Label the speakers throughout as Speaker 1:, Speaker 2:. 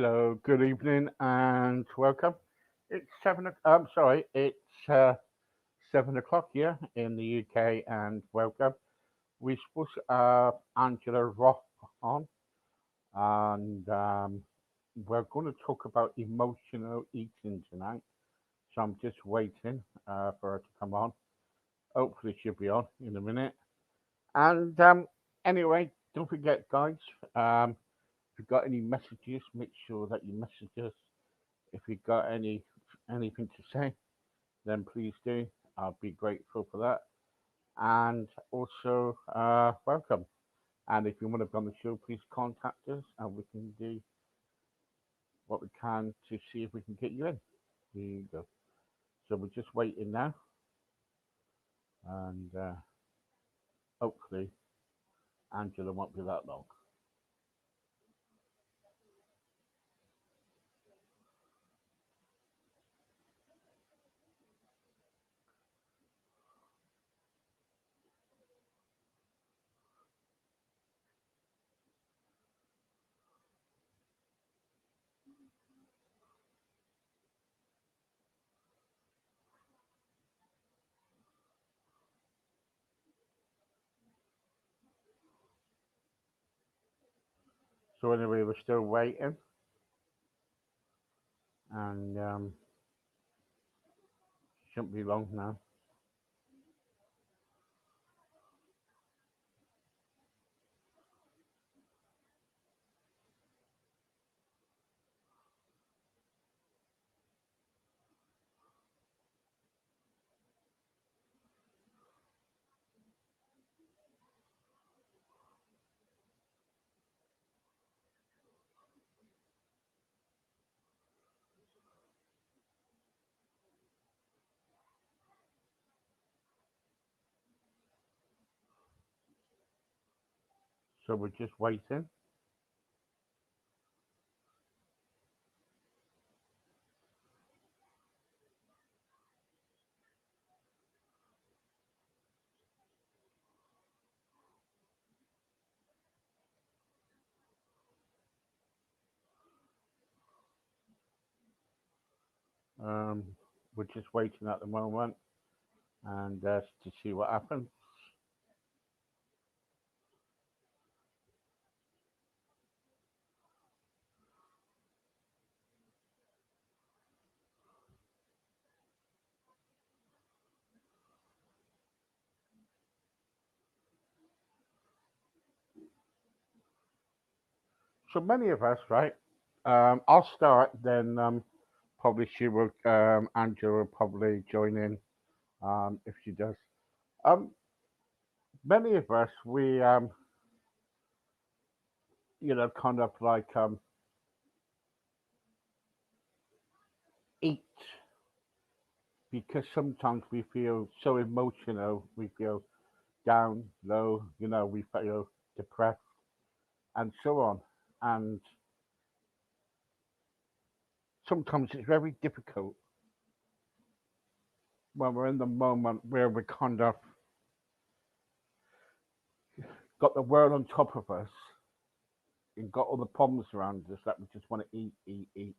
Speaker 1: Hello, good evening, and welcome. It's it's 7 o'clock here in the UK, and welcome. We supposed to have Angela Roth on, and we're going to talk about emotional eating tonight. So I'm just waiting for her to come on. Hopefully, she'll be on in a minute. And anyway, don't forget, guys. Um, if you've got any messages, make sure that you message us. If you've got anything to say, then please do. I'll be grateful for that. And also, welcome. And if you want to be on the show, please contact us and we can do what we can to see if we can get you in. There you go. So we're just waiting now, and hopefully Angela won't be that long. So anyway, we're still waiting, and shouldn't be long now. So we're just waiting. Um, we're just waiting at the moment, and to see what happens. So many of us, right? I'll start, then probably she will, Angela will probably join in if she does. Um, Many of us, we, kind of like eat because sometimes we feel so emotional, we feel down, low, we feel depressed and so on. And sometimes it's very difficult when we're in the moment where we kind of got the world on top of us and got all the problems around us that we just want to eat, eat, eat,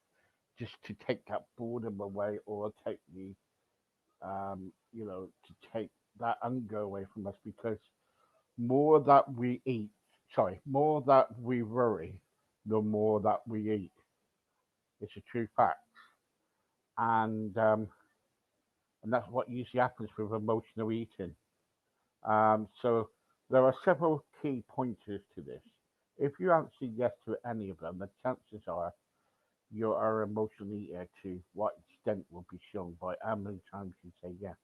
Speaker 1: just to take that boredom away or take to take that anger away from us because more that we eat, more that we worry, the more that we eat. It's a true fact. And that's what usually happens with emotional eating. So there are several key pointers to this. If you answer yes to any of them, the chances are you are emotionally eater to what extent will be shown by how many times you say yes.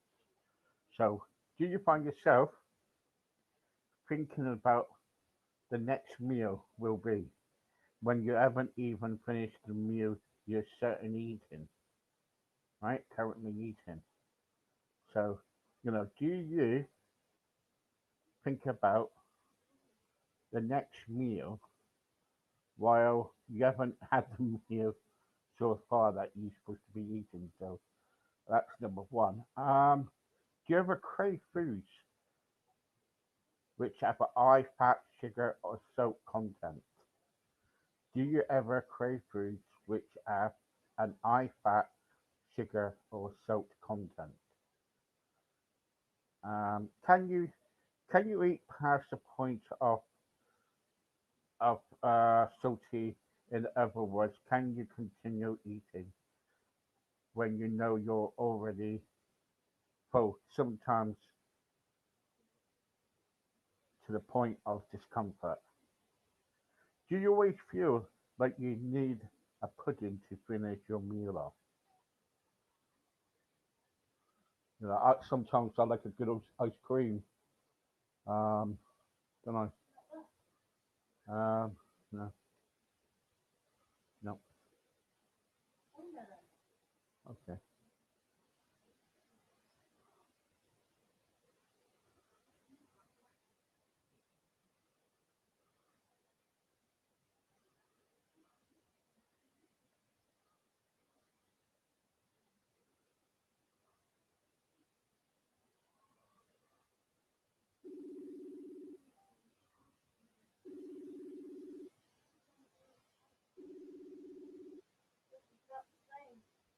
Speaker 1: So, do you find yourself thinking about the next meal will be when you haven't even finished the meal you're certainly eating, right? Currently eating. So, do you think about the next meal while you haven't had the meal so far that you're supposed to be eating? So that's number one. Do you ever crave foods which have a high fat, sugar, or salt content? Do you ever crave foods which have an high fat, sugar, or salt content? Can you eat past the point of salty? In other words, can you continue eating when you know you're already full? Sometimes to the point of discomfort. Do you always feel like you need a pudding to finish your meal off? Sometimes I like a good ice cream. Um, don't I? No, no. Okay.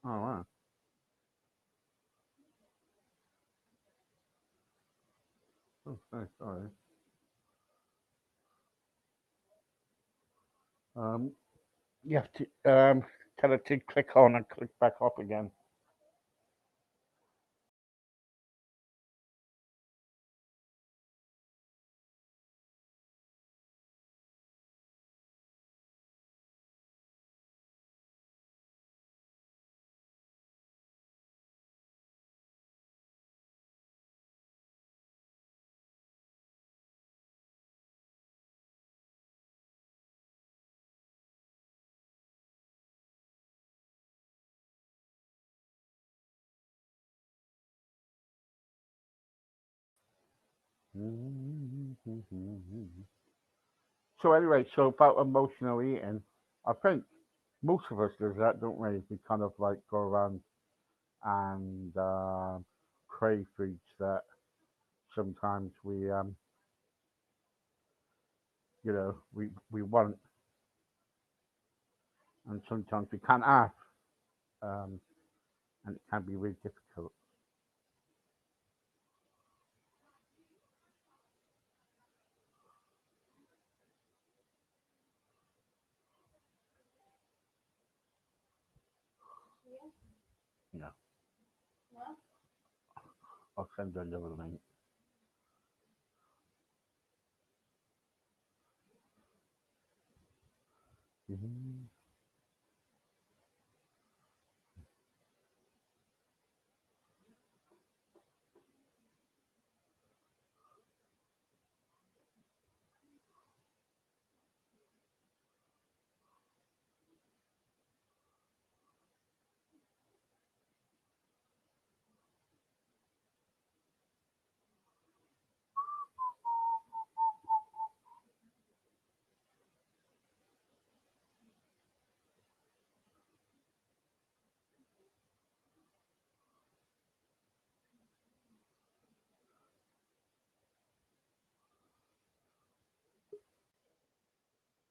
Speaker 1: All right. Okay. Sorry. Um, you have to tell it to click on and click back up again. So anyway, so about emotional eating, I think most of us do that, don't we? We kind of like go around and crave foods that sometimes we want, and sometimes we can't have, um, and it can be really difficult. Yeah, I'll send you another link. Mhm.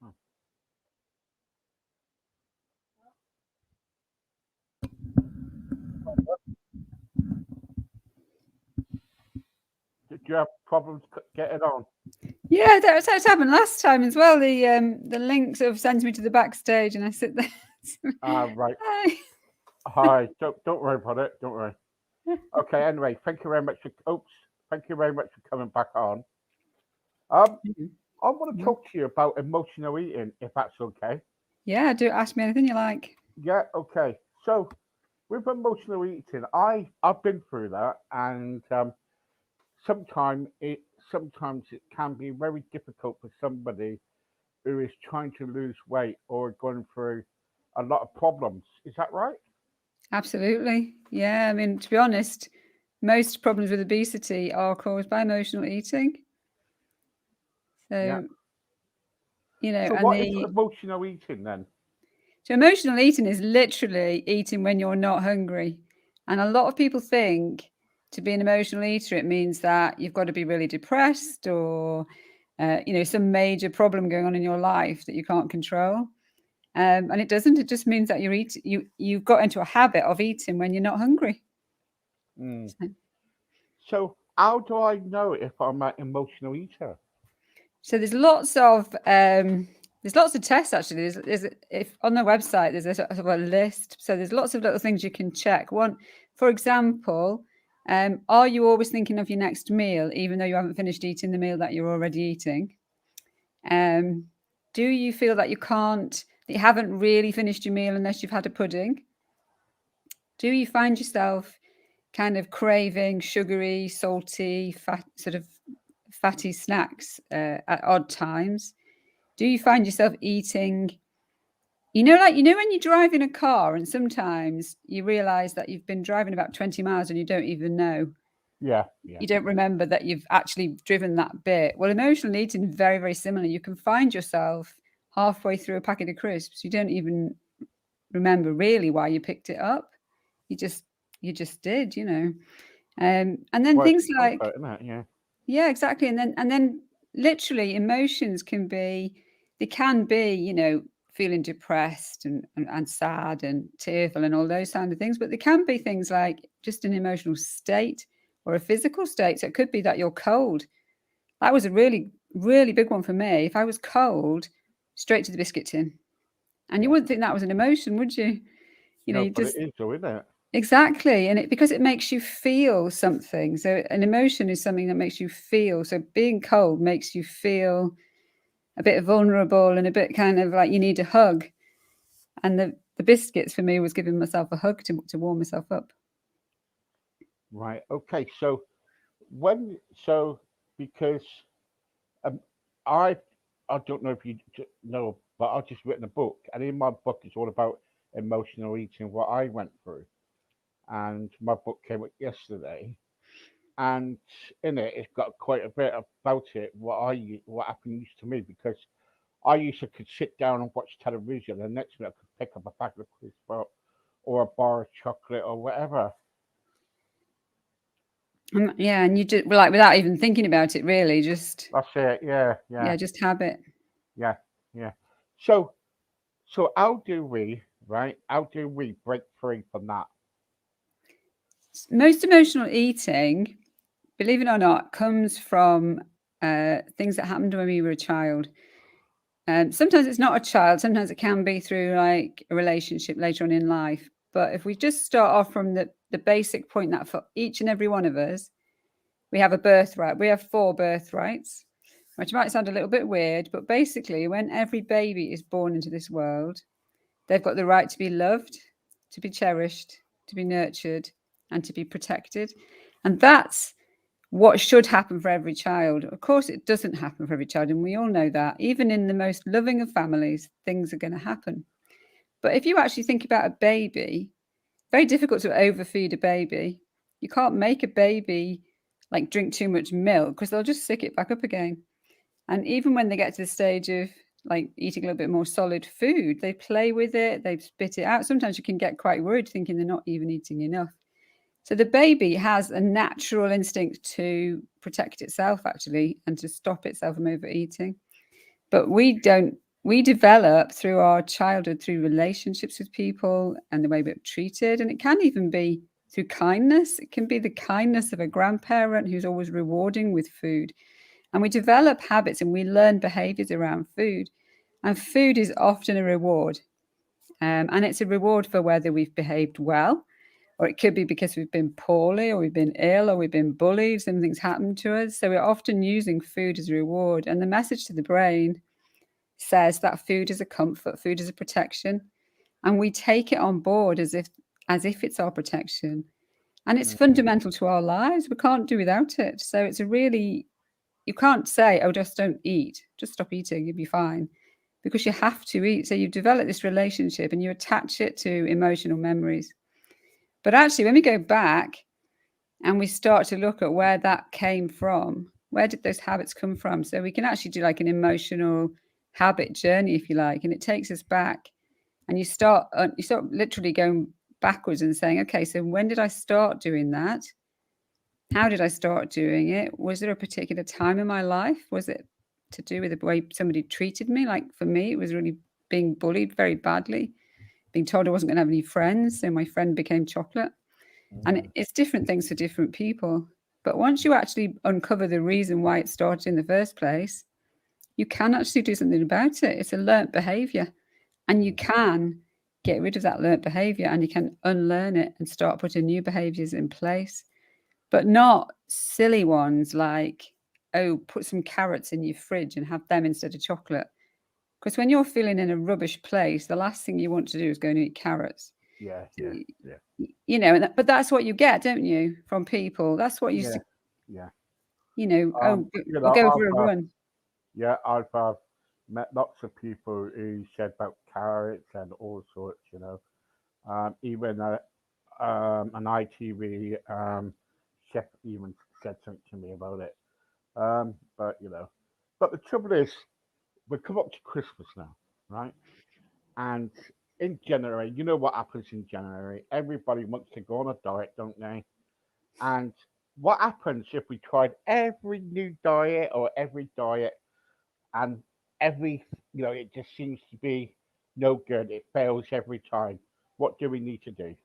Speaker 1: Oh. Did you have problems getting on?
Speaker 2: Yeah, that's happened last time as well. The link sort of sends me to the backstage, and I sit there.
Speaker 1: Right.
Speaker 2: Hi.
Speaker 1: Hi. Don't worry about it. Don't worry. Okay. Anyway, thank you very much for. Oops. Thank you very much for coming back on. Um, I want to talk to you about emotional eating, if that's okay.
Speaker 2: Yeah, do ask me anything you like.
Speaker 1: Yeah. Okay. So with emotional eating, I've been through that, and sometimes it can be very difficult for somebody who is trying to lose weight or going through a lot of problems. Is that right?
Speaker 2: Absolutely. Yeah, I mean, to be honest, most problems with obesity are caused by emotional eating.
Speaker 1: Yeah.
Speaker 2: So, you know,
Speaker 1: So
Speaker 2: and
Speaker 1: what is
Speaker 2: the
Speaker 1: emotional eating then?
Speaker 2: so emotional eating is literally eating when you're not hungry. And a lot of people think to be an emotional eater, it means that you've got to be really depressed or, some major problem going on in your life that you can't control. And it doesn't. It just means that you've got into a habit of eating when you're not hungry.
Speaker 1: Mm.
Speaker 2: So,
Speaker 1: So how do I know if I'm an emotional eater?
Speaker 2: so there's lots of tests actually. There's if on the website there's a sort of a list. So there's lots of little things you can check. One, for example, are you always thinking of your next meal, even though you haven't finished eating the meal that you're already eating? Do you feel that you haven't really finished your meal unless you've had a pudding? Do you find yourself kind of craving sugary, salty, sort of fatty snacks at odd times? Do you find yourself eating, when you drive in a car and sometimes you realize that you've been driving about 20 miles and you don't even know,
Speaker 1: Yeah, yeah.
Speaker 2: you don't remember that you've actually driven that bit. Well, emotional eating is very, very similar. You can find yourself halfway through a packet of crisps. You don't even remember really why you picked it up. You just did, and then
Speaker 1: Well, it's
Speaker 2: things like,
Speaker 1: comfort, isn't it? Yeah.
Speaker 2: yeah, exactly. And then literally emotions can be, feeling depressed and sad and tearful and all those kind of things. But there can be things like just an emotional state or a physical state. So it could be that you're cold. That was a really, really big one for me. If I was cold, straight to the biscuit tin. And you
Speaker 1: Yeah.
Speaker 2: wouldn't think that was an emotion, would you?
Speaker 1: No,
Speaker 2: You
Speaker 1: but it
Speaker 2: just
Speaker 1: is though, isn't it?
Speaker 2: exactly. And because it makes you feel something. So an emotion is something that makes you feel. So being cold makes you feel a bit vulnerable and a bit kind of like you need a hug. And the biscuits for me was giving myself a hug to warm myself up.
Speaker 1: Right. Okay. So when so because um, I I don't know if you know, but I've just written a book, and in my book it's all about emotional eating, what I went through, and my book came out yesterday, and in it it's got quite a bit about it, what happened used to me, because I used to could sit down and watch television, and next minute I could pick up a bag of crisps or a bar of chocolate or whatever.
Speaker 2: Yeah, and you just like without even thinking about it, really, just
Speaker 1: That's it. Yeah, yeah,
Speaker 2: yeah, just habit.
Speaker 1: yeah, yeah. So so how do we, right? How do we break free from that?
Speaker 2: Most emotional eating, believe it or not, comes from things that happened when we were a child. Sometimes it's not a child, sometimes it can be through like a relationship later on in life. But if we just start off from the basic point that for each and every one of us, we have a birthright. We have 4 birthrights, which might sound a little bit weird, but basically, when every baby is born into this world, they've got the right to be loved, to be cherished, to be nurtured, and to be protected. And that's what should happen for every child. Of course, it doesn't happen for every child, and we all know that. Even in the most loving of families, things are going to happen. But if you actually think about a baby, very difficult to overfeed a baby. You can't make a baby like drink too much milk because they'll just sick it back up again. And even when they get to the stage of like eating a little bit more solid food, they play with it, they spit it out. Sometimes you can get quite worried thinking they're not even eating enough. So the baby has a natural instinct to protect itself actually and to stop itself from overeating. But we develop through our childhood through relationships with people and the way we're treated. And it can even be through kindness. It can be the kindness of a grandparent who's always rewarding with food. And we develop habits and we learn behaviors around food. And food is often a reward. And it's a reward for whether we've behaved well, or it could be because we've been poorly, or we've been ill, or we've been bullied, something's happened to us. So we're often using food as a reward. And the message to the brain says that food is a comfort, food is a protection, and we take it on board as if it's our protection. And it's
Speaker 1: Mm,
Speaker 2: fundamental to our lives. We can't do without it. So it's a really you can't say, oh, just don't eat, just stop eating, you'll be fine. Because you have to eat. So you've developed this relationship and you attach it to emotional memories. But actually, when we go back and we start to look at where that came from, where did those habits come from? So we can actually do like an emotional habit journey, if you like, and it takes us back. And you start literally going backwards and saying, okay, so when did I start doing that? How did I start doing it? Was there a particular time in my life? Was it to do with the way somebody treated me? Like for me, it was really being bullied very badly, being told I wasn't going to have any friends. So my friend became chocolate. And it's different things for different people. But once you actually uncover the reason why it started in the first place, you can actually do something about it. It's a learnt behavior. And you can get rid of that learnt behavior and you can unlearn it and start putting new behaviors in place. But not silly ones like, oh, put some carrots in your fridge and have them instead of chocolate. Because when you're feeling in a rubbish place, the last thing you want to do is go and eat carrots.
Speaker 1: Yeah, yeah, yeah,
Speaker 2: You know, but that's what you get, don't you, from people? That's what you,
Speaker 1: yeah, yeah.
Speaker 2: you know, oh,
Speaker 1: You
Speaker 2: we'll
Speaker 1: know,
Speaker 2: go for a run.
Speaker 1: I've met lots of people who said about carrots and all sorts. You know, even an ITV chef even said something to me about it. But you know, but the trouble is, we come up to Christmas now, right? And in January, you know what happens in January? Everybody wants to go on a diet, don't they? And what happens if we tried every new diet or every diet and every, it just seems to be no good. It fails every time. What do we need to do?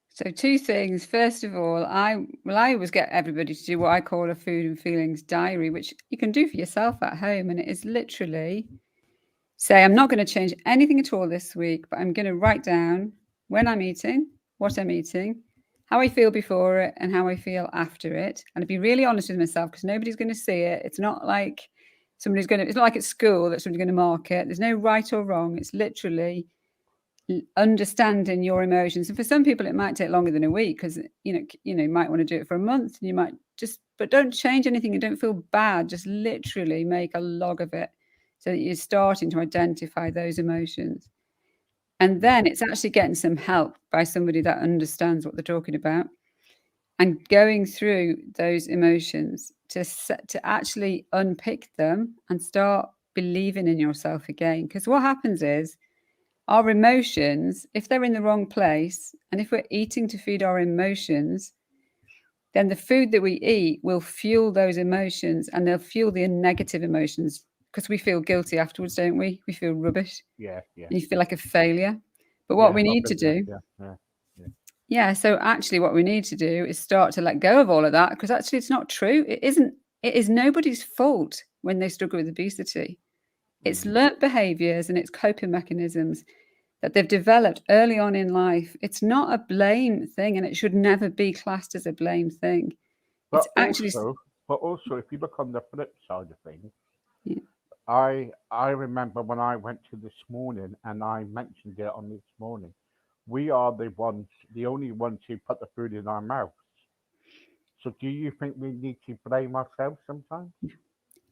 Speaker 2: So two things. First of all, I always get everybody to do what I call a food and feelings diary, which you can do for yourself at home, and it is literally say I'm not going to change anything at all this week, but I'm going to write down when I'm eating, what I'm eating, how I feel before it, and how I feel after it, and to be really honest with myself because nobody's going to see it. It's not like somebody's going to. It's not like at school that somebody's going to mark it. There's no right or wrong. It's literally understanding your emotions, and for some people it might take longer than a week because you might want to do it for a month, and you might just, but don't change anything and don't feel bad. Just literally make a log of it so that you're starting to identify those emotions, and
Speaker 1: Yeah,
Speaker 2: then it's actually getting some help by somebody that understands what they're talking about and going through those emotions to actually unpick them and start believing in yourself again. Because what happens is our emotions, if they're in the wrong place, and if we're eating to feed our emotions, then the food that we eat will fuel those emotions and they'll fuel the negative emotions because we feel guilty afterwards, don't we? We feel rubbish
Speaker 1: yeah, yeah,
Speaker 2: and you feel like a failure. But what
Speaker 1: yeah.
Speaker 2: we
Speaker 1: I've
Speaker 2: need to
Speaker 1: been there.
Speaker 2: do,
Speaker 1: Yeah, yeah, yeah,
Speaker 2: yeah, so actually what we need to do is start to let go of all of that because actually it's not true. It isn't, it is nobody's fault when they struggle with obesity. It's
Speaker 1: mm,
Speaker 2: learnt behaviors and it's coping mechanisms that they've developed early on in life. It's not a blame thing and it should never be classed as a blame thing.
Speaker 1: But
Speaker 2: It's actually,
Speaker 1: if you look on the flip side of things,
Speaker 2: yeah.
Speaker 1: I remember when I went to this morning and I mentioned it on this morning. We are the only ones who put the food in our mouths. So do you think we need to blame ourselves sometimes?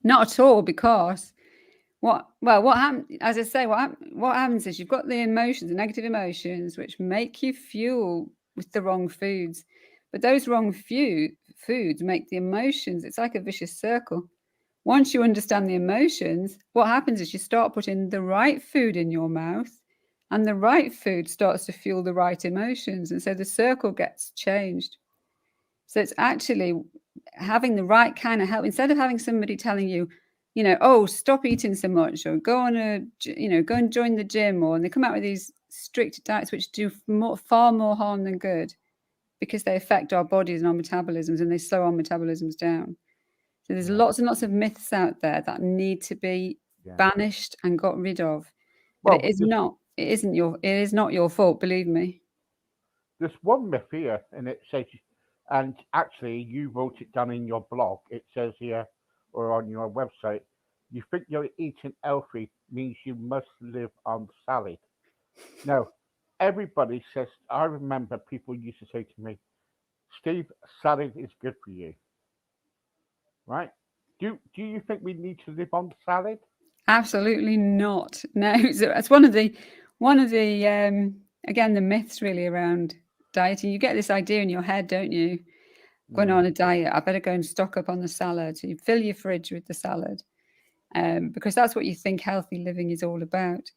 Speaker 2: Not at all, because what happens, as I say, what happens is you've got the emotions, the negative emotions, which make you fuel with the wrong foods. But those wrong foods make the emotions, it's like a vicious circle. Once you understand the emotions, what happens is you start putting the right food in your mouth, and the right food starts to fuel the right emotions. And so the circle gets changed. So it's actually having the right kind of help instead of having somebody telling you, oh, stop eating so much, or go on go and join the gym, or and they come out with these strict diets which do far more harm than good because they affect our bodies and our metabolisms and they slow our metabolisms down. So there's
Speaker 1: Yeah,
Speaker 2: lots and lots of myths out there that need to be
Speaker 1: yeah.
Speaker 2: banished and got rid of. But
Speaker 1: Well,
Speaker 2: it is not your fault, believe me.
Speaker 1: there's one myth here, and it says, and actually you wrote it down in your blog. It says here, or on your website, you think you're eating healthy means you must live on salad. Now, everybody says. I remember people used to say to me, "Steve, salad is good for you, right?" Do you think we need to live on salad?
Speaker 2: Absolutely not. No, so that's one of the again the myths really around dieting. You get this idea in your head, don't you? Going
Speaker 1: Mm,
Speaker 2: on a diet, I better go and stock up on the salad. So you fill your fridge with the salad, because that's what you think healthy living is all about.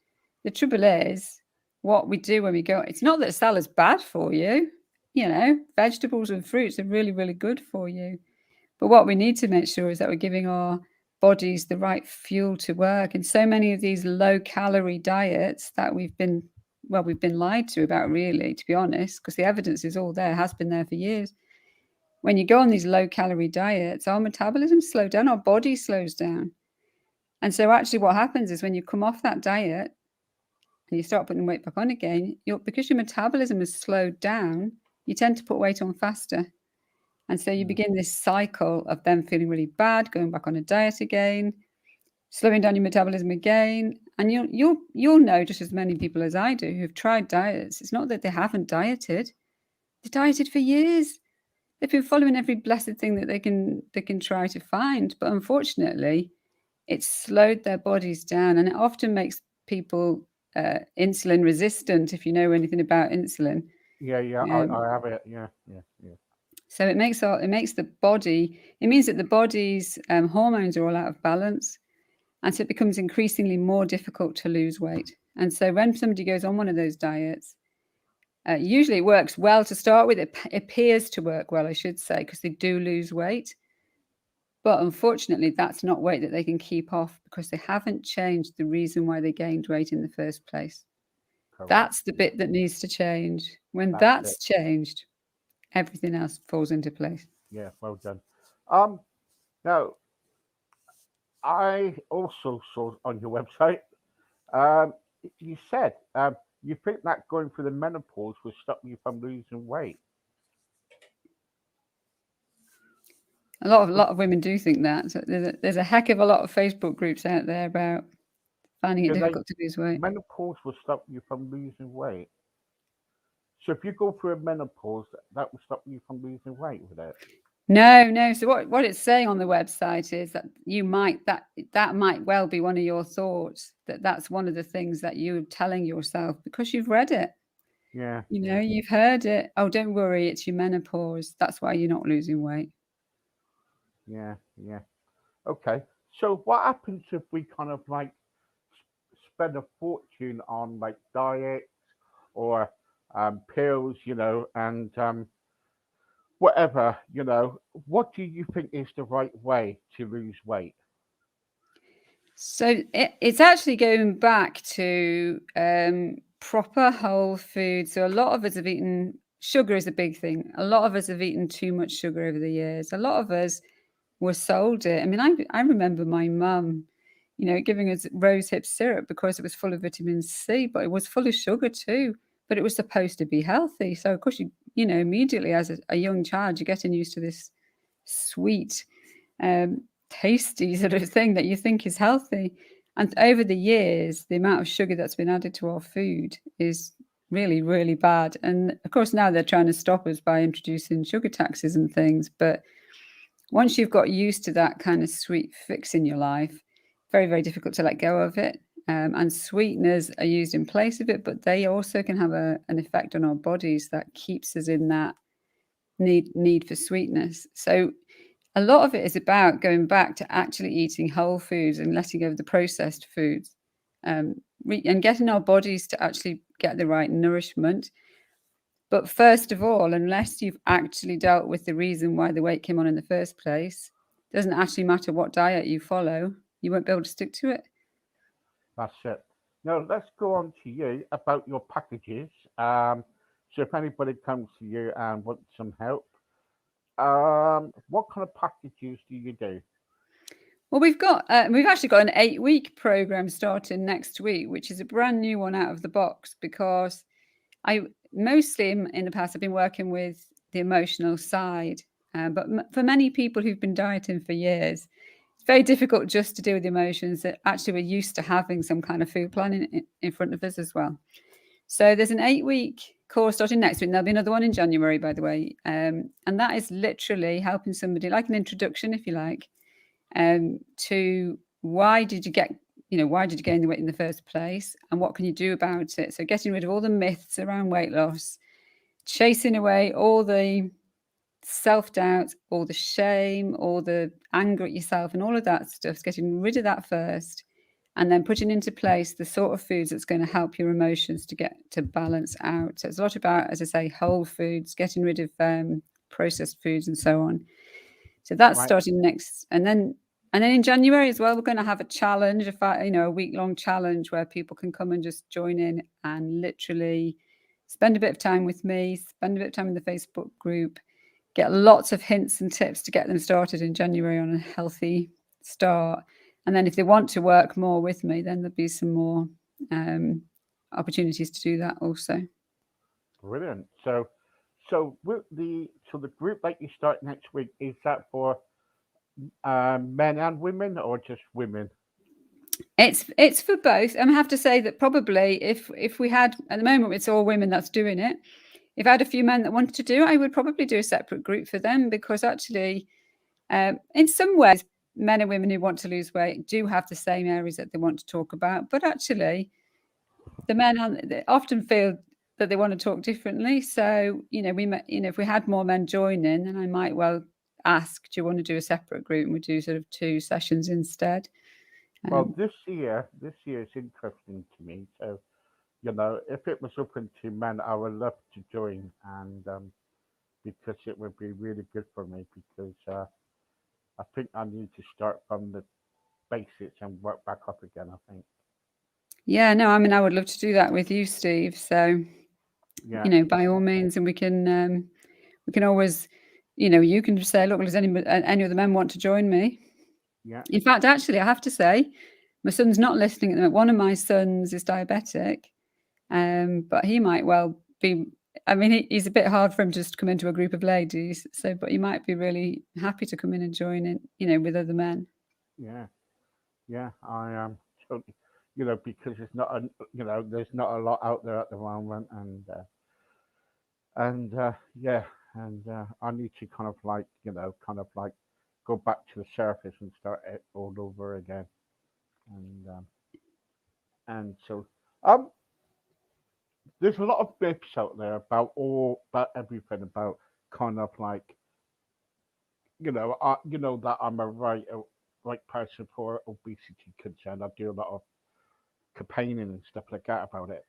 Speaker 2: The trouble is, what we do when we go, it's not that salad's bad for you. Vegetables and fruits are really, really good for you. But what we need to make sure is that we're giving our bodies the right fuel to work. And so many of these low calorie diets that we've been lied to about, really, to be honest, because the evidence is all there, has been there for years. When you go on these low calorie diets, our metabolism slows down, our body slows down. And so actually what happens is when you come off that diet and you start putting weight back on again, because your metabolism has slowed down, you tend to put weight on faster. And so you begin this cycle of them feeling really bad, going back on a diet again, slowing down your metabolism again. And you'll know, just as many people as I do who've tried diets, it's not that they haven't dieted. They dieted for years. They've been following every blessed thing that they can try to find. But unfortunately, it's slowed their bodies down, and it often makes people insulin resistant, if you know anything about insulin.
Speaker 1: Yeah, I have it. Yeah.
Speaker 2: So it makes the body. It means that the body's hormones are all out of balance, and so it becomes increasingly more difficult to lose weight. And so when somebody goes on one of those diets, usually it works well to start with. It appears to work well, I should say, because they do lose weight. But unfortunately, that's not weight that they can keep off because they haven't changed the reason why they gained weight in the first place.
Speaker 1: Correct.
Speaker 2: That's the bit that needs to change. When that's changed, everything else falls into place.
Speaker 1: Yeah, well done. Now, I also saw on your website, um, you said you think that going through the menopause will stop you from losing weight.
Speaker 2: A lot of women do think that. So there's a heck of a lot of Facebook groups out there about finding it difficult to lose weight.
Speaker 1: Menopause will stop you from losing weight. So if you go through a menopause, that will stop you from losing weight with it.
Speaker 2: No. So what it's saying on the website is that that might well be one of your thoughts. That's one of the things that you're telling yourself because you've read it.
Speaker 1: Yeah.
Speaker 2: You've heard it. Oh, don't worry, it's your menopause. That's why you're not losing weight.
Speaker 1: Yeah. Okay. So what happens if we kind of like spend a fortune on like diets or pills, and whatever, what do you think is the right way to lose weight?
Speaker 2: So it's actually going back to proper whole food. So a lot of us have eaten sugar is a big thing. A lot of us have eaten too much sugar over the years. A lot of us were sold it. I mean, I remember my mum, giving us rosehip syrup because it was full of vitamin C, but it was full of sugar too. But it was supposed to be healthy. So of course immediately as a young child, you're getting used to this sweet, tasty sort of thing that you think is healthy. And over the years, the amount of sugar that's been added to our food is really, really bad. And of course, now they're trying to stop us by introducing sugar taxes and things. But once you've got used to that kind of sweet fix in your life, very, very difficult to let go of it. And sweeteners are used in place of it, but they also can have an effect on our bodies that keeps us in that need for sweetness. So a lot of it is about going back to actually eating whole foods and letting go of the processed foods, and getting our bodies to actually get the right nourishment. But first of all, unless you've actually dealt with the reason why the weight came on in the first place, it doesn't actually matter what diet you follow, you won't be able to stick to it.
Speaker 1: That's it. Now let's go on to you about your packages. So if anybody comes to you and wants some help, what kind of packages do you do?
Speaker 2: Well, we've actually got an 8-week program starting next week, which is a brand new one out of the box because I mostly in the past I've been working with the emotional side, but for many people who've been dieting for years, it's very difficult just to deal with the emotions. That actually we're used to having some kind of food plan in front of us as well. So there's an 8-week course starting next week. And there'll be another one in January, by the way, and that is literally helping somebody, like an introduction, if you like, to why did you gain the weight in the first place and what can you do about it. So getting rid of all the myths around weight loss, chasing away all the self-doubt, all the shame, all the anger at yourself and all of that stuff, getting rid of that first, and then putting into place the sort of foods that's going to help your emotions to get to balance out. So it's a lot about, as I say, whole foods, getting rid of processed foods and so on. So that's starting next, and then And then in January as well, we're going to have a challenge, a week-long challenge where people can come and just join in and literally spend a bit of time with me, spend a bit of time in the Facebook group, get lots of hints and tips to get them started in January on a healthy start. And then if they want to work more with me, then there'll be some more opportunities to do that also.
Speaker 1: Brilliant. So the group that you start next week, is that for men and women or just women?
Speaker 2: It's for both. I have to say that probably if we had, at the moment it's all women that's doing it. If I had a few men that wanted to do it, I would probably do a separate group for them, because actually, in some ways, men and women who want to lose weight do have the same areas that they want to talk about. But actually, the men they often feel that they want to talk differently. So if we had more men join in, then I might well ask, do you want to do a separate group, and we do sort of 2 sessions instead.
Speaker 1: Well,
Speaker 2: Um,
Speaker 1: this year is interesting to me. So, if it was open to men, I would love to join, and because it would be really good for me. Because I think I need to start from the basics and work back up again. I think.
Speaker 2: yeah, no, I would love to do that with you, Steve. So
Speaker 1: Yeah,
Speaker 2: by all means, and we can always, you can just say, look, does any other men want to join me?
Speaker 1: yeah,
Speaker 2: In fact, actually, I have to say, my son's not listening at the moment. One of my sons is diabetic, but he might well be. I mean, he's a bit hard for him to just come into a group of ladies. So, but he might be really happy to come in and join in, with other men.
Speaker 1: yeah, yeah. I am totally, because it's not a, there's not a lot out there at the moment, and yeah, and I need to kind of like, go back to the surface and start it all over again, and so um, there's a lot of bits out there about everything, about kind of like, that I'm a right person for obesity concern. I do a lot of campaigning and stuff like that about it.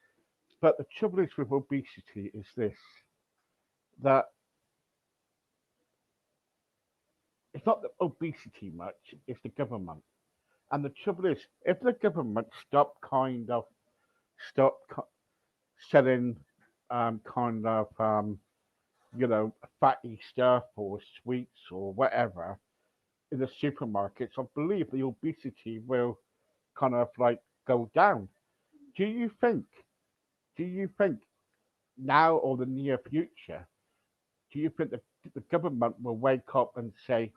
Speaker 1: But the trouble is with obesity is this: that it's not the obesity much; it's the government. And the trouble is, if the government stop selling kind of fatty stuff or sweets or whatever in the supermarkets, I believe the obesity will kind of like go down. Do you think? Do you think now or the near future? Do you think the government will wake up and say,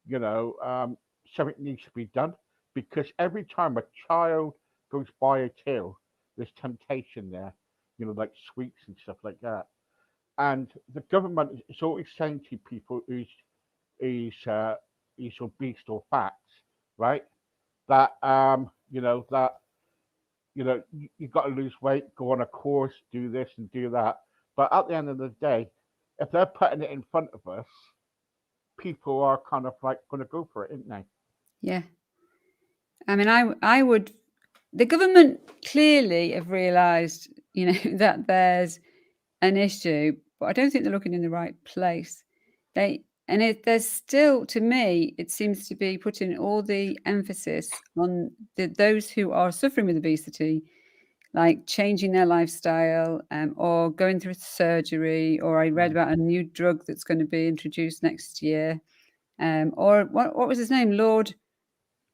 Speaker 1: you know, um, something needs to be done? Because every time a child goes by a till, there's temptation there, like sweets and stuff like that. And the government is always saying to people who's who's obese or fat, right? That you got to lose weight, go on a course, do this and do that. But at the end of the day, if they're putting it in front of us, people are kind of like going to go for it, aren't they?
Speaker 2: Yeah. I would. The government clearly have realised, that there's an issue, but I don't think they're looking in the right place. There's still, to me, it seems to be putting all the emphasis on those who are suffering with obesity, like changing their lifestyle, or going through surgery, or I read
Speaker 1: Mm.
Speaker 2: about a new drug that's going to be introduced next year, or what was his name, Lord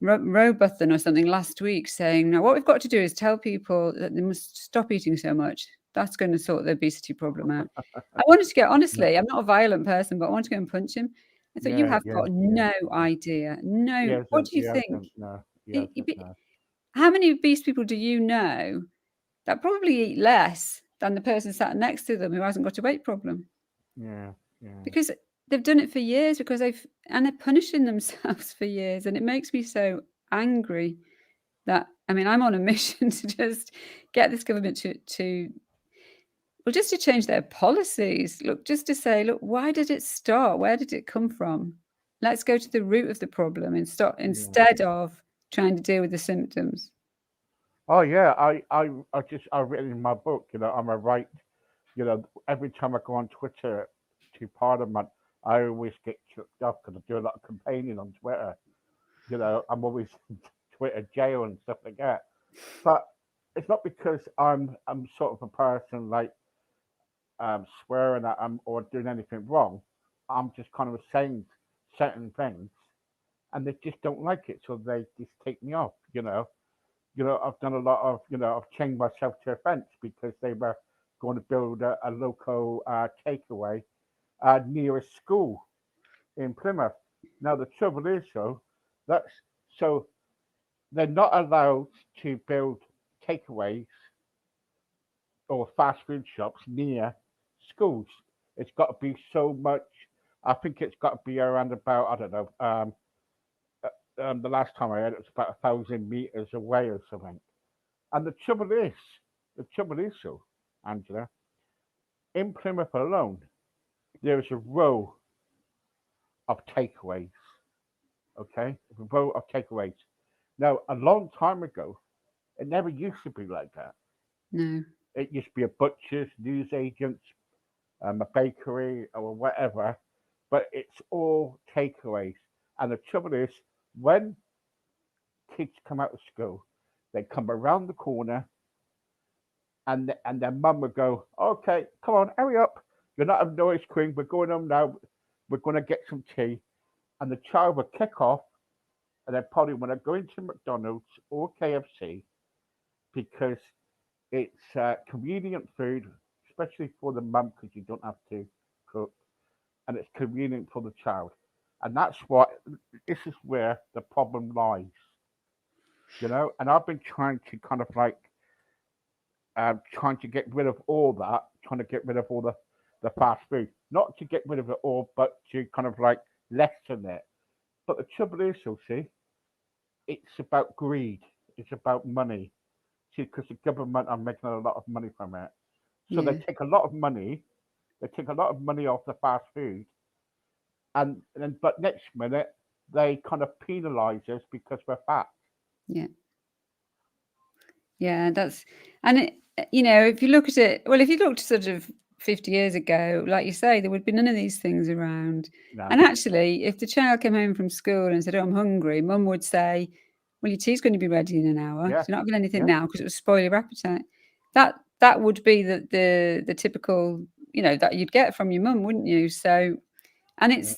Speaker 2: Robathan or something last week, saying, now what we've got to do is tell people that they must stop eating so much. That's going to sort the obesity problem out. I wanted to go,
Speaker 1: Yeah,
Speaker 2: honestly, I'm not a violent person, but I want to go and punch him. I thought, you
Speaker 1: yeah,
Speaker 2: have
Speaker 1: yeah,
Speaker 2: got
Speaker 1: yeah.
Speaker 2: no idea. No. What do
Speaker 1: He
Speaker 2: you think?
Speaker 1: hasn't, no, he
Speaker 2: Y-
Speaker 1: hasn't, no.
Speaker 2: How many obese people do you know that probably eat less than the person sat next to them who hasn't got a weight problem?
Speaker 1: Yeah, yeah,
Speaker 2: Because they've done it for years, and they're punishing themselves for years. And it makes me so angry that, I'm on a mission to just get this government just to change their policies. Look, just to say, look, why did it start? Where did it come from? Let's go to the root of the problem and stop,
Speaker 1: yeah.
Speaker 2: instead of trying to deal with the symptoms.
Speaker 1: Oh yeah, I've written in my book, I'm a right, every time I go on Twitter to Parliament, I always get tripped up because I do a lot of campaigning on Twitter. I'm always in Twitter jail and stuff like that. But it's not because I'm sort of a person like swearing at them or doing anything wrong. I'm just kind of saying certain things, and they just don't like it, so they just take me off. I've done a lot of, I've chained myself to a fence because they were going to build a local takeaway near a school in Plymouth. Now the trouble is, that's so they're not allowed to build takeaways or fast food shops near schools. It's got to be so much. I think it's got to be around about, I don't know. The last time I heard it was about 1,000 meters away or something. And the trouble is, Angela, in Plymouth alone, there is a row of takeaways. Okay, a row of takeaways. Now, a long time ago, it never used to be like that.
Speaker 2: No.
Speaker 1: It used to be a butcher's, newsagents, a bakery, or whatever. But it's all takeaways. And the trouble is, when kids come out of school, they come around the corner, and their mum would go, "Okay, come on, hurry up. You're not having no ice cream. We're going home now. We're going to get some tea." And the child would kick off, and they probably want to go into McDonald's or KFC because it's convenient food, especially for the mum because you don't have to cook, and it's convenient for the child. And that's what this is where the problem lies. And I've been trying to kind of like trying to get rid of all that, trying to get rid of all the fast food. Not to get rid of it all, but to kind of like lessen it. But the trouble is, you'll see, it's about greed. It's about money. See, because the government are making a lot of money from it. So they
Speaker 2: Yeah.
Speaker 1: take a lot of money. They take a lot of money off the fast food, and then but next minute they kind of penalise us because we're fat.
Speaker 2: Yeah. Yeah, that's and if you look at it, well, if you looked sort of 50 years ago, like you say, there would be none of these things around.
Speaker 1: No.
Speaker 2: And actually, if the child came home from school and said, "Oh, I'm hungry," mum would say, "Well, your tea's going to be ready in an hour. So
Speaker 1: Yeah.
Speaker 2: you're not having anything
Speaker 1: Yeah.
Speaker 2: now because it will spoil your appetite." That would be the typical, that you'd get from your mum, wouldn't you? So, and
Speaker 1: Yeah.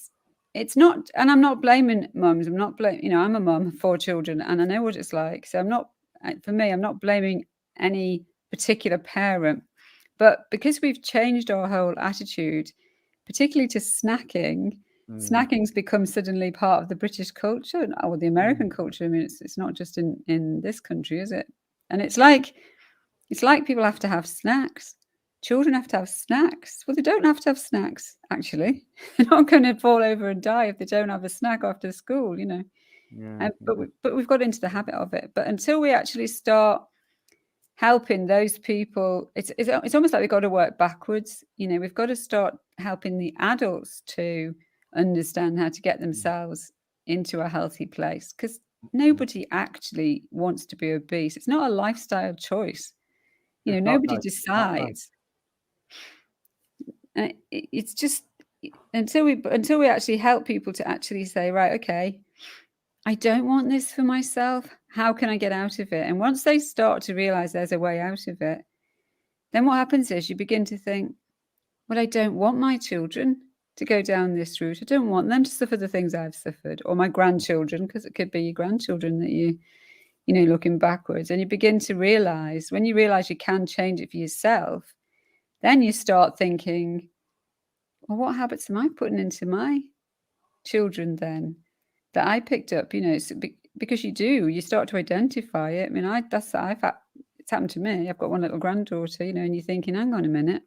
Speaker 2: it's not, and I'm not blaming mums. I'm not blaming, I'm a mum of 4 children, and I know what it's like. So I'm not, for me, I'm not blaming any particular parent, but because we've changed our whole attitude, particularly to snacking.
Speaker 1: Mm,
Speaker 2: Snacking's become suddenly part of the British culture or the
Speaker 1: mm,
Speaker 2: American culture. I mean, it's not just in this country, is it? And it's like people have to have snacks. Children have to have snacks. Well, they don't have to have snacks, actually. They're not going to fall over and die if they don't have a snack after school.
Speaker 1: yeah. Yeah.
Speaker 2: But we've got into the habit of it. But until we actually start helping those people, it's almost like we've got to work backwards. We've got to start helping the adults to understand how to get
Speaker 1: Mm,
Speaker 2: themselves into a healthy place because
Speaker 1: mm.
Speaker 2: nobody actually wants to be obese. It's not a lifestyle choice.
Speaker 1: It's not
Speaker 2: Nobody
Speaker 1: nice. It's not nice.
Speaker 2: decides. And it's just until we actually help people to actually say, right, okay, I don't want this for myself. How can I get out of it? And once they start to realize there's a way out of it, then what happens is you begin to think, well, I don't want my children to go down this route. I don't want them to suffer the things I've suffered, or my grandchildren, because it could be your grandchildren that looking backwards. And you begin to realize, when you realize you can change it for yourself, then you start thinking, well, what habits am I putting into my children then that I picked up? Because you start to identify it. I mean, it's happened to me. I've got one little granddaughter, and you're thinking, hang on a minute,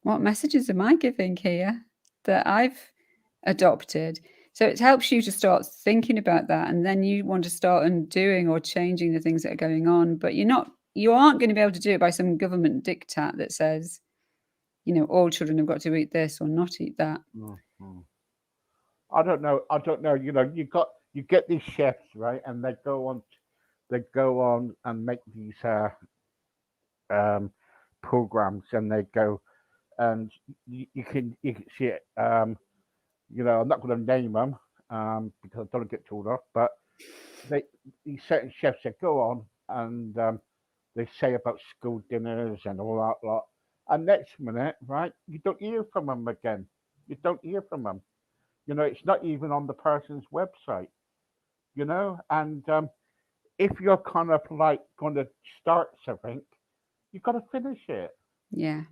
Speaker 2: what messages am I giving here that I've adopted? So it helps you to start thinking about that, and then you want to start undoing or changing the things that are going on. But you aren't going to be able to do it by some government diktat that says, all children have got to eat this or not eat that.
Speaker 1: Mm, mm. I don't know. I don't know. You get these chefs, right, and they go on and make these um programs, and they go and you can see it. I'm not going to name them, because I don't get told off. But they these certain chefs that go on and they say about school dinners and all that lot, and next minute, right, you don't hear from them again. You don't hear from them. You know, it's not even on the person's website. You know, and if you're kind of like going to start something, you got to finish it.
Speaker 2: Yeah.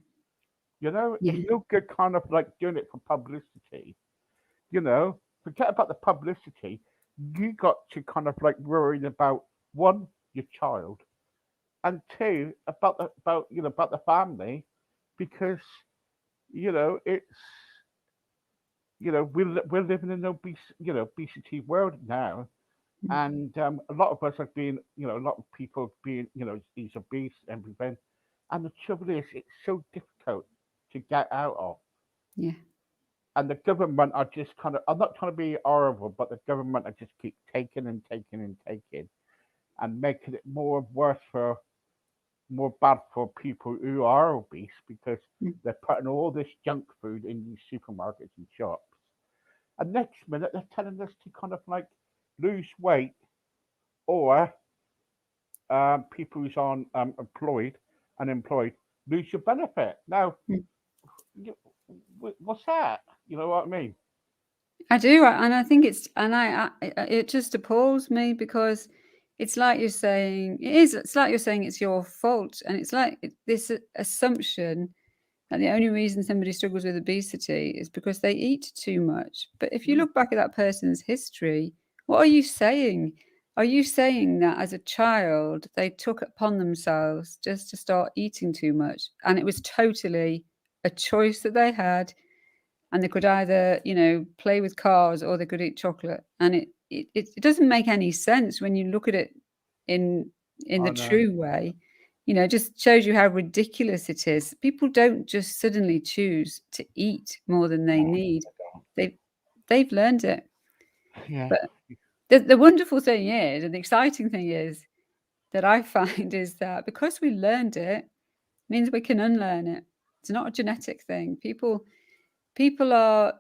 Speaker 1: You know,
Speaker 2: Yeah.
Speaker 1: it's no good kind of like doing it for publicity. You know, forget about the publicity. You got to kind of like worrying about one, your child, and two, about about the family, because it's we're living in an obesity world now,
Speaker 2: Mm.
Speaker 1: and a lot of us are being a lot of people being these obese and everything, and the trouble is it's so difficult to get out of.
Speaker 2: Yeah.
Speaker 1: And the government are just kind of, I'm not trying to be horrible, but the government are just keep taking and taking and taking and making it more bad for people who are obese, because
Speaker 2: Mm.
Speaker 1: they're putting all this junk food in these supermarkets and shops, and next minute they're telling us to kind of like lose weight, or people who's on employed unemployed lose your benefit. Now,
Speaker 2: Mm.
Speaker 1: you, what's that? You know what I mean?
Speaker 2: I do, and I think it's, and it just appalls me, because it's like you're saying it's like you're saying it's your fault, and it's like this assumption that the only reason somebody struggles with obesity is because they eat too much. But if you
Speaker 1: Mm,
Speaker 2: look back at that person's history, what are you saying? Are you saying that as a child they took it upon themselves just to start eating too much, and it was totally a choice that they had, and they could either, play with cars, or they could eat chocolate, and it doesn't make any sense when you look at it in the
Speaker 1: I know.
Speaker 2: true way. It just shows you how ridiculous it is. People don't just suddenly choose to eat more than they
Speaker 1: No,
Speaker 2: need.
Speaker 1: I don't.
Speaker 2: They've they've learned it.
Speaker 1: Yeah.
Speaker 2: But the wonderful thing is, and the exciting thing is, that I find is that because we learned it, means we can unlearn it. It's not a genetic thing. People are,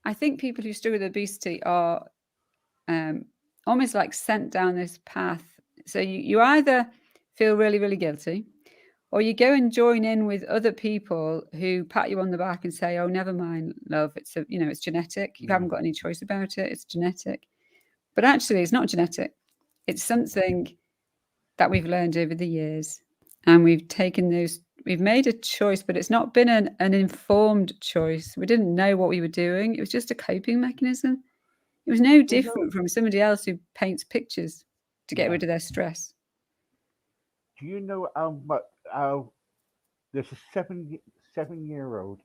Speaker 2: I think people who struggle with obesity are um, almost like sent down this path. So you either feel really, really guilty, or you go and join in with other people who pat you on the back and say, "Oh, never mind, love. It's genetic. You
Speaker 1: Yeah.
Speaker 2: haven't got any choice about it. It's genetic." But actually, it's not genetic. It's something that we've learned over the years, and we've made a choice, but it's not been an informed choice. We didn't know what we were doing. It was just a coping mechanism. It was no
Speaker 1: You know.
Speaker 2: different from somebody else who paints pictures to get
Speaker 1: Yeah.
Speaker 2: rid of their stress.
Speaker 1: Do you know how much? How there's a 7-year old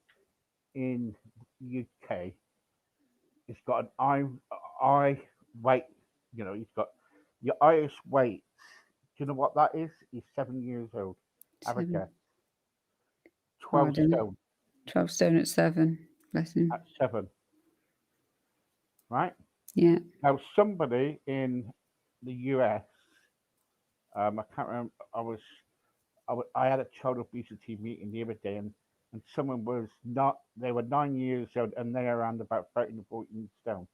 Speaker 1: in UK. He's got an eye weight. He's got your highest weight. Do you know what that is? He's 7 years old. Have a
Speaker 2: Seven.
Speaker 1: guess.
Speaker 2: Oh, I
Speaker 1: 12
Speaker 2: don't know.
Speaker 1: stone
Speaker 2: 12 stone at 7. Bless him.
Speaker 1: at 7. Right
Speaker 2: Yeah.
Speaker 1: now, somebody in the US. I can't remember. I had a child obesity meeting the other day, and someone was not. They were 9 years old, and they are around about 13 or 14 stone.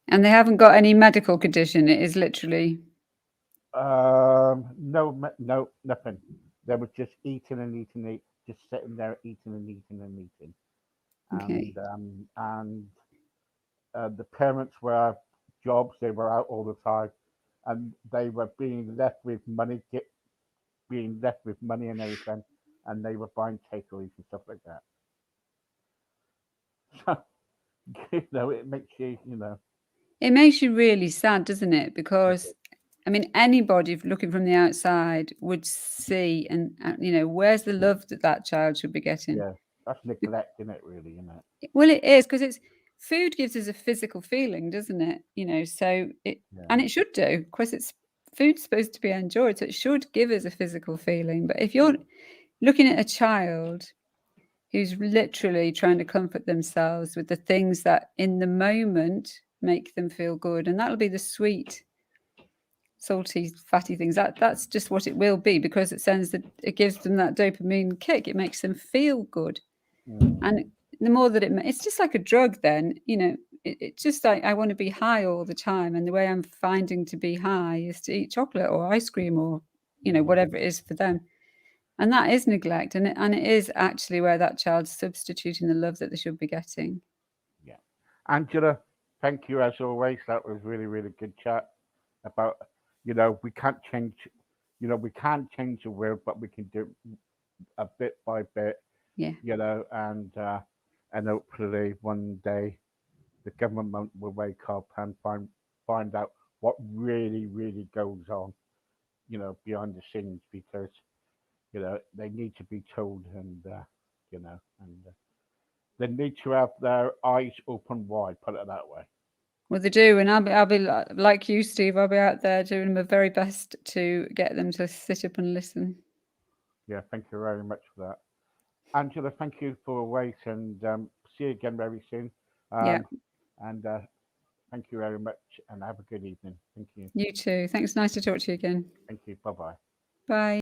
Speaker 2: And they haven't got any medical condition. It is literally,
Speaker 1: No, no, nothing. They were just eating and eating, just sitting there eating and eating and eating,
Speaker 2: okay.
Speaker 1: and the parents were jobs. They were out all the time, and they were being left with money and everything, and they were buying takeaways and stuff like that. So it makes you.
Speaker 2: It makes you really sad, doesn't it?
Speaker 1: It,
Speaker 2: Because, I mean, anybody looking from the outside would see, and, where's the love that that child should be getting?
Speaker 1: yeah, that's neglecting it, really, isn't it?
Speaker 2: Well, it is, because it's food gives us a physical feeling, doesn't it? So
Speaker 1: Yeah,
Speaker 2: and it should do, because it's food's supposed to be enjoyed, so it should give us a physical feeling. But if you're looking at a child who's literally trying to comfort themselves with the things that in the moment make them feel good, and that'll be the sweet, salty, fatty things. That's just what it will be, because it gives them that dopamine kick. It makes them feel good.
Speaker 1: mm,
Speaker 2: And the more that it's just like a drug then, it's just like I want to be high all the time, and the way I'm finding to be high is to eat chocolate or ice cream or whatever it is for them. And that is neglect, and it is actually where that child's substituting the love that they should be getting.
Speaker 1: Yeah. Angela, thank you as always. That was really, really good chat about, we can't change, we can't change the world, but we can do it a bit by bit,
Speaker 2: Yeah.
Speaker 1: And hopefully one day the government will wake up and find out what really, really goes on, behind the scenes, because, they need to be told, and they need to have their eyes open wide, put it that way.
Speaker 2: Well, they do, and I'll be like you, Steve. I'll be out there doing my very best to get them to sit up and listen.
Speaker 1: Yeah, thank you very much for that. Angela, thank you for waiting, and see you again very soon.
Speaker 2: Yeah,
Speaker 1: And thank you very much, and have a good evening. Thank you.
Speaker 2: you too. Thanks. Nice to talk to you again.
Speaker 1: Thank you. Bye bye.
Speaker 2: Bye.